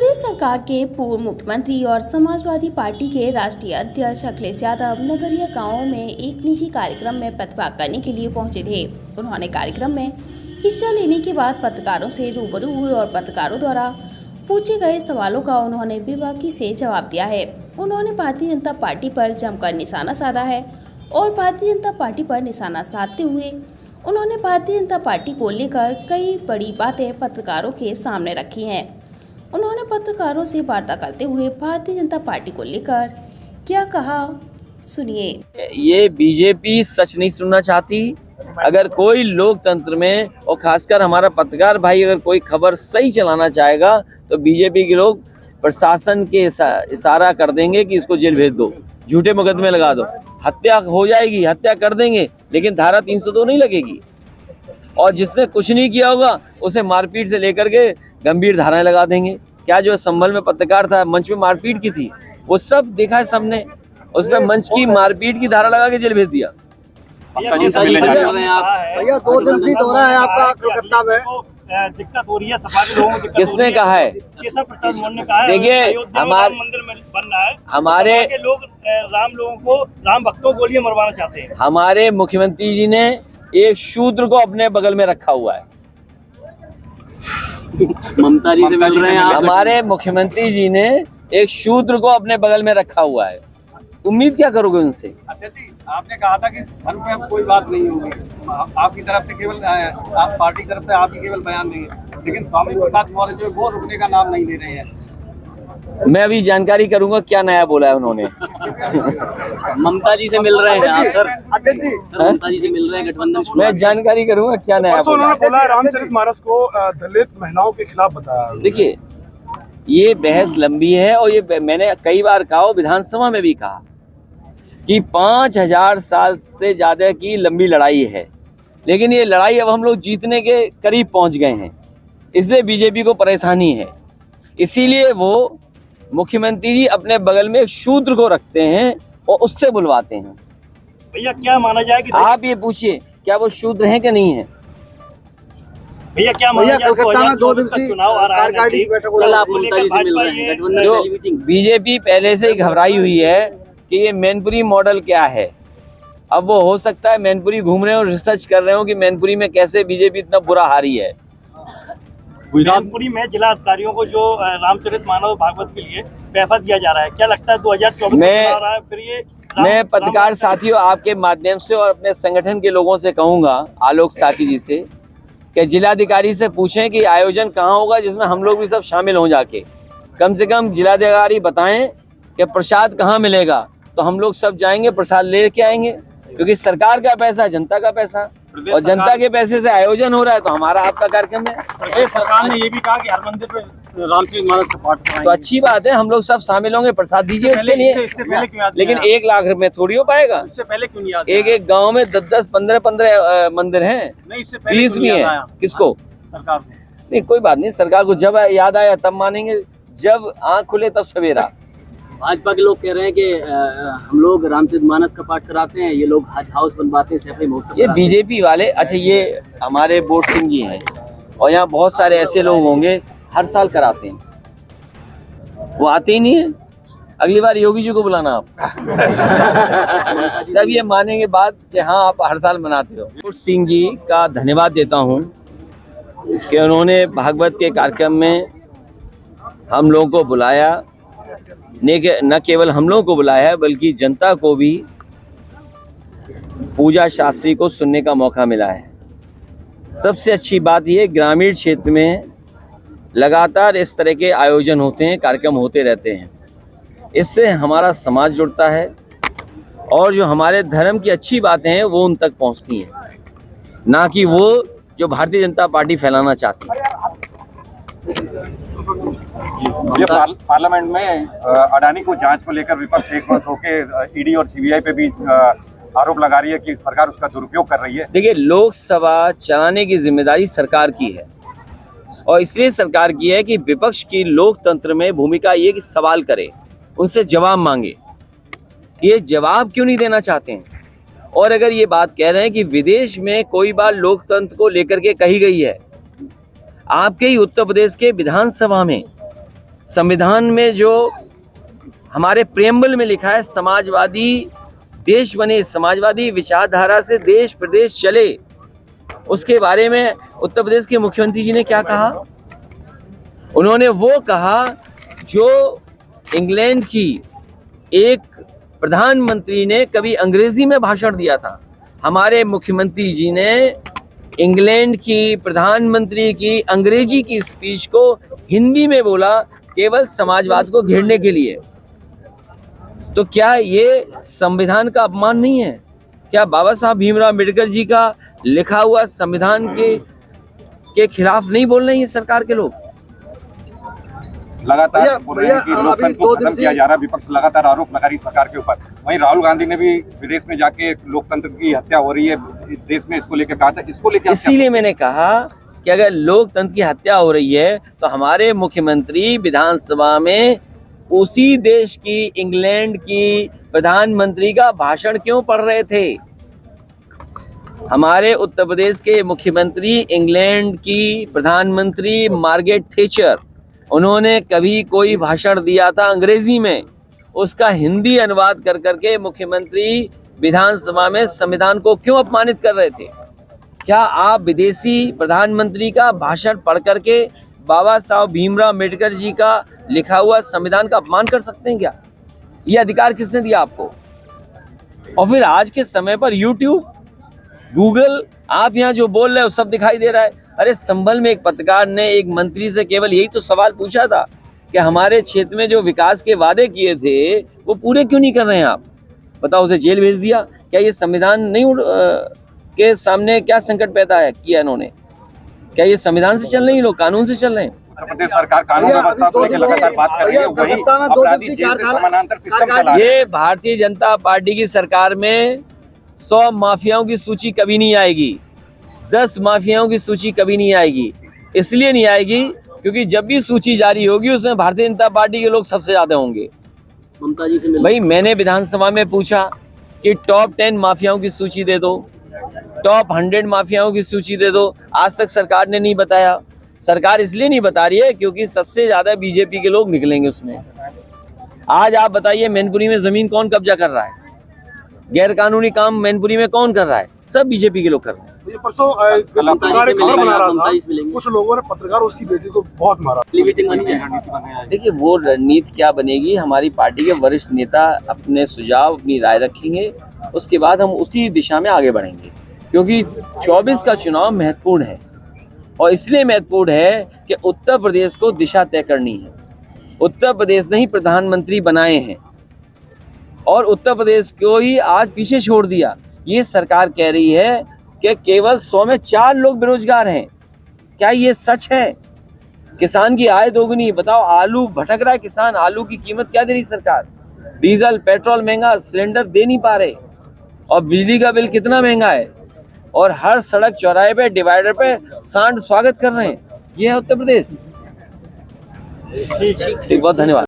प्रदेश सरकार के पूर्व मुख्यमंत्री और समाजवादी पार्टी के राष्ट्रीय अध्यक्ष अखिलेश यादव नगरिया गांव में एक निजी कार्यक्रम में प्रतिभाग करने के लिए पहुंचे थे। उन्होंने कार्यक्रम में हिस्सा लेने के बाद पत्रकारों से रूबरू हुए और पत्रकारों द्वारा पूछे गए सवालों का उन्होंने बेबाकी से जवाब दिया है। उन्होंने भारतीय जनता पार्टी पर जमकर निशाना साधा है और भारतीय जनता पार्टी पर निशाना साधते हुए उन्होंने भारतीय जनता पार्टी को लेकर कई बड़ी बातें पत्रकारों के सामने रखी हैं। उन्होंने पत्रकारों से वार्ता करते हुए भारतीय जनता पार्टी को लेकर क्या कहा, सुनिए। ये बीजेपी सच नहीं सुनना चाहती। अगर कोई लोकतंत्र में और खासकर हमारा पत्रकार भाई अगर कोई खबर सही चलाना चाहेगा तो बीजेपी के लोग प्रशासन के इशारा कर देंगे कि इसको जेल भेज दो, झूठे मुकदमे लगा दो, हत्या हो जाएगी, हत्या कर देंगे, लेकिन धारा 302 नहीं लगेगी। और जिसने कुछ नहीं किया होगा उसे मारपीट से लेकर के गंभीर धाराएं लगा देंगे। क्या जो संभल में पत्रकार था, मंच में मारपीट की थी, वो सब देखा है सबने। उस पर मंच की मारपीट की धारा लगा के जेल भेज दिया। भैया 2 दिन से हो रहा है आपका कलकत्ता में दिक्कत हो रही है, सपा के लोगों को दिक्कत। किसने कहा है? केशव प्रसाद मौर्य ने कहा है। देखिए हमारे मंदिर में बन रहा है, हमारे लोग राम भक्तों को लिए मरवाना चाहते हैं। हमारे मुख्यमंत्री जी ने एक शूद्र को अपने बगल में रखा हुआ है। ममता जी से मिल रहे हैं। हमारे मुख्यमंत्री जी ने एक शूद्र को अपने बगल में रखा हुआ है। उम्मीद क्या करोगे उनसे? आपने कहा था कि धर्म पे अब कोई बात नहीं होगी, आपकी तरफ से केवल आप पार्टी की तरफ से आपकी केवल बयान नहीं है, लेकिन स्वामी प्रसाद मौर्य जो वो रुकने का नाम नहीं ले रहे हैं। मैं अभी जानकारी करूंगा क्या नया बोला है उन्होंने। ममता जी से मिल रहे हैं आप सर? ममता जी से मिल रहे हैं, गठबंधन। मैं जानकारी करूंगा क्या नया बोला है। बोला रामचरितमानस को दलित महिलाओं के खिलाफ बताया। देखिए ये बहस लंबी है और ये मैंने कई बार कहा, विधानसभा में भी कहा कि 5000 साल से ज्यादा की लंबी लड़ाई है, लेकिन ये लड़ाई अब हम लोग जीतने के करीब पहुंच गए हैं, इसलिए बीजेपी को परेशानी है। इसीलिए वो मुख्यमंत्री जी अपने बगल में एक शूद्र को रखते हैं और उससे बुलवाते हैं। भैया क्या माना जाए कि आप ये पूछिए क्या वो शूद्र हैं कि नहीं है? भैया क्या माना जाए कलकत्ता में 2 दिन से चुनाव आ रहा है, कल आप ममता जी से मिल रहे हैं, गठबंधन जो की मीटिंग। बीजेपी पहले से ही घबराई हुई है कि ये मैनपुरी मॉडल क्या है। अब वो हो सकता है मैनपुरी घूम रहे हो, रिसर्च कर रहे हो कि मैनपुरी में कैसे बीजेपी इतना बुरा हारी है। मैनपुरी में जिला अधिकारियों को जो रामचरितमानस भागवत के लिए पैसा दिया जा रहा है, क्या लगता है 2024 में आ रहा है फिर ये? मैं पत्रकार साथियों आपके माध्यम से और अपने संगठन के लोगों से कहूंगा, आलोक साकी जी से, कि जिलाधिकारी से पूछें कि आयोजन कहाँ होगा जिसमें हम लोग भी सब शामिल हों। जाके कम से कम जिलाधिकारी बताएं कि प्रसाद कहाँ मिलेगा, तो हम लोग सब जाएंगे, प्रसाद लेके आएंगे, क्योंकि सरकार का पैसा, जनता का पैसा, और जनता के पैसे से आयोजन हो रहा है, तो हमारा आपका कार्यक्रम है। प्रदेश सरकार ने ये भी कहा कि हर मंदिर पे रामचरितमानस का पाठ कराएंगे। तो अच्छी बात है, हम लोग सब शामिल होंगे, प्रसाद दीजिए उसके लिए। इससे पहले क्यों याद लेकिन 1 लाख रुपए थोड़ी हो पाएगा। इससे पहले क्यों नहीं याद? एक गांव में 10-10, 15-15 मंदिर हैं, नहीं, इससे पहले 20 भी हैं। किसको? सरकार को। नहीं कोई बात नहीं, सरकार को जब याद आया तब मानेंगे, जब आँख खुले तब सवेरा। भाजपा के लोग कह रहे हैं कि हम लोग रामचरितमानस का पाठ कराते हैं, ये लोग हज हाउस बनवाते हैं, सफाई महोत्सव। ये बीजेपी वाले, अच्छा ये हमारे बोर्ड सिंह जी हैं और यहाँ बहुत सारे ऐसे लोग होंगे हर साल कराते हैं, वो आते ही नहीं है। अगली बार योगी जी को बुलाना आप। तब ये मानेंगे बात कि हाँ आप हर साल मनाते हो। बोर्ड सिंह जी का धन्यवाद देता हूँ कि उन्होंने भागवत के कार्यक्रम में हम लोगों को बुलाया, न केवल हम लोगों को बुलाया है बल्कि जनता को भी पूजा शास्त्री को सुनने का मौका मिला है। सबसे अच्छी बात ये, ग्रामीण क्षेत्र में लगातार इस तरह के आयोजन होते हैं, कार्यक्रम होते रहते हैं, इससे हमारा समाज जुड़ता है और जो हमारे धर्म की अच्छी बातें हैं वो उन तक पहुंचती हैं, ना कि वो जो भारतीय जनता पार्टी फैलाना चाहती है। ये पार्लियामेंट में अडानी को जांच को लेकर विपक्ष एक मत होकर ईडी और सीबीआई पे भी आरोप लगा रही है कि सरकार उसका दुरुपयोग कर रही है। देखिए लोकसभा चलाने की जिम्मेदारी सरकार की है और इसलिए सरकार की है कि विपक्ष की लोकतंत्र में भूमिका ये कि सवाल करे, उनसे जवाब मांगे। ये जवाब क्यों नहीं देना चाहते हैं? और अगर ये बात कह रहे हैं कि विदेश में कोई बात लोकतंत्र को लेकर के कही गई है, आपके ही उत्तर प्रदेश के विधानसभा में संविधान में जो हमारे प्रेम्बल में लिखा है, समाजवादी देश बने, समाजवादी विचारधारा से देश प्रदेश चले, उसके बारे में उत्तर प्रदेश के मुख्यमंत्री जी ने क्या कहा? उन्होंने वो कहा जो इंग्लैंड की एक प्रधानमंत्री ने कभी अंग्रेजी में भाषण दिया था। हमारे मुख्यमंत्री जी ने इंग्लैंड की प्रधानमंत्री की अंग्रेजी की स्पीच को हिंदी में बोला, केवल समाजवाद को घेरने के लिए। तो क्या ये संविधान का अपमान नहीं है? क्या बाबा साहब भीमराव अम्बेडकर जी का लिखा हुआ संविधान के खिलाफ नहीं बोल रहे हैं ये सरकार के लोग? लगातार बोल रहे हैं कि लोकतंत्र को खत्म किया जा रहा है, विपक्ष लगातार आरोप लगा रही सरकार के ऊपर। वहीं राहुल गांधी ने भी विदेश में जाके लोकतंत्र की हत्या हो रही है देश में, इसको लेकर कहा था। इसको लेकर इसीलिए मैंने कहा कि अगर लोकतंत्र की हत्या हो रही है तो हमारे मुख्यमंत्री विधानसभा में उसी देश की, इंग्लैंड की प्रधानमंत्री का भाषण क्यों पढ़ रहे थे? हमारे उत्तर प्रदेश के मुख्यमंत्री इंग्लैंड की प्रधानमंत्री मार्गरेट थैचर, उन्होंने कभी कोई भाषण दिया था अंग्रेजी में, उसका हिंदी अनुवाद कर करके मुख्यमंत्री विधानसभा में संविधान को क्यों अपमानित कर रहे थे? क्या आप विदेशी प्रधानमंत्री का भाषण पढ़ करके बाबा साहब भीमराव अम्बेडकर जी का लिखा हुआ संविधान का अपमान कर सकते हैं क्या? ये अधिकार किसने दिया आपको? और फिर आज के समय पर यूट्यूब, गूगल, आप यहाँ जो बोल रहे हो सब दिखाई दे रहा है। अरे संभल में एक पत्रकार ने एक मंत्री से केवल यही तो सवाल पूछा था कि हमारे क्षेत्र में जो विकास के वादे किए थे वो पूरे क्यों नहीं कर रहे हैं आप? बताओ, उसे जेल भेज दिया। क्या ये संविधान नहीं के सामने क्या संकट पैदा है किया इन्होंने? क्या ये संविधान से चल रहे हैं लोग, कानून से चल रहे हैं? उत्तर प्रदेश सरकार कानून व्यवस्था को लेकर लगातार बात कर रही है, वही अपराधी जेल से समानांतर सिस्टम चला रहा है। ये भारतीय जनता पार्टी की सरकार में 100 माफियाओं की सूची कभी नहीं आएगी, 10 माफियाओं की सूची कभी नहीं आएगी। इसलिए नहीं आएगी क्योंकि जब भी सूची जारी होगी उसमें भारतीय जनता पार्टी के लोग सबसे ज्यादा होंगे। ममता जी से मिलने भाई मैंने विधानसभा में पूछा कि टॉप 10 माफियाओं की सूची दे दो, टॉप 100 माफियाओं की सूची दे दो। आज तक सरकार ने नहीं बताया। सरकार इसलिए नहीं बता रही है क्योंकि सबसे ज्यादा बीजेपी के लोग निकलेंगे उसमें। आज आप बताइए मैनपुरी में जमीन कौन कब्जा कर रहा है? गैर कानूनी काम मैनपुरी में कौन कर रहा है? सब बीजेपी के लोग कर रहे हैं। ये परसों पत्रकार एक खबर बना रहा था, कुछ लोगों ने पत्रकार उसकी बेटी को बहुत मारा। देखिए वो रणनीति क्या बनेगी, हमारी पार्टी के वरिष्ठ नेता अपने सुझाव, अपनी राय रखेंगे, उसके बाद हम उसी दिशा में आगे बढ़ेंगे। क्योंकि 24 का चुनाव महत्वपूर्ण है और इसलिए महत्वपूर्ण है कि उत्तर प्रदेश को दिशा तय करनी है। उत्तर प्रदेश ने ही प्रधानमंत्री बनाए हैं और उत्तर प्रदेश को ही आज पीछे छोड़ दिया। ये सरकार कह रही है कि केवल 100 में 4 लोग बेरोजगार हैं। क्या ये सच है? किसान की आय दोगुनी, बताओ आलू भटक रहा है किसान, आलू की कीमत क्या दे रही सरकार? डीजल पेट्रोल महंगा, सिलेंडर दे नहीं पा रहे और बिजली का बिल कितना महंगा है और हर सड़क चौराहे पे, डिवाइडर पे सांड स्वागत कर रहे हैं। ये है उत्तर प्रदेश। ठीक, बहुत धन्यवाद।